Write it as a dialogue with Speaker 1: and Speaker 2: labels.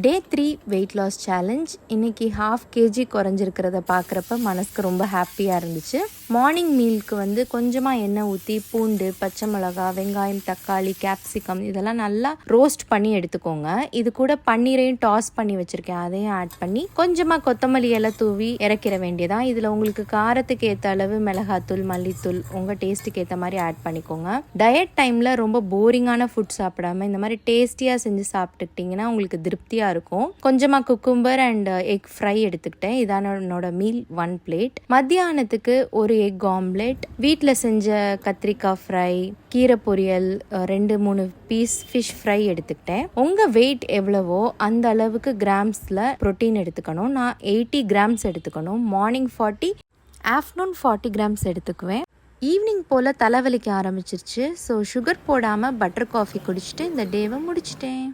Speaker 1: டே 3 weight loss challenge. இன்றைக்கி 1/2 kg குறைஞ்சிருக்கிறத பார்க்குறப்ப மனசுக்கு ரொம்ப ஹாப்பியாக இருந்துச்சு. மார்னிங் மீலுக்கு வந்து கொஞ்சமாக எண்ணெய் ஊற்றி பூண்டு, பச்சை மிளகா, வெங்காயம், தக்காளி, கேப்சிகம் இதெல்லாம் நல்லா ரோஸ்ட் பண்ணி எடுத்துக்கோங்க. இது கூட பன்னீரையும் டாஸ் பண்ணி வச்சுருக்கேன், அதையும் ஆட் பண்ணி கொஞ்சமாக கொத்தமல்லி எல்லாம் தூவி இறக்கிற வேண்டியதான். இதில் உங்களுக்கு காரத்துக்கு ஏற்ற அளவு மிளகாத்தூள், மல்லித்தூள் உங்கள் டேஸ்ட்டுக்கு ஏற்ற மாதிரி ஆட் பண்ணிக்கோங்க. டயட் டைமில் ரொம்ப போரிங்கான ஃபுட் சாப்பிடாம இந்த மாதிரி டேஸ்டியாக செஞ்சு சாப்பிட்டுக்கிட்டிங்கன்னா உங்களுக்கு திருப்தியாக இருக்கும். கொஞ்சமாக குக்கும்பர் அண்ட் எக் ஃப்ரை எடுத்துக்கிட்டேன். இதான என்னோட மீல் 1 plate. மத்தியானத்துக்கு ஒரு எக் ஆம்லெட், வீட்டில் செஞ்ச கத்திரிக்காய் ஃப்ரை, கீரை பொரியல், 2-3 பீஸ் ஃபிஷ் ஃப்ரை எடுத்துக்கிட்டேன். உங்கள் வெயிட் எவ்வளவோ அந்த அளவுக்கு கிராம்ஸில் ப்ரோட்டீன் எடுத்துக்கணும். நான் 80 grams எடுத்துக்கணும். மார்னிங் 40, ஆஃப்டர்நூன் 40 grams எடுத்துக்குவேன். ஈவினிங் போல் தலைவலிக்க ஆரம்பிச்சிருச்சு. ஸோ சுகர் போடாமல் பட்டர் காஃபி குடிச்சிட்டு இந்த டேவை முடிச்சிட்டேன்.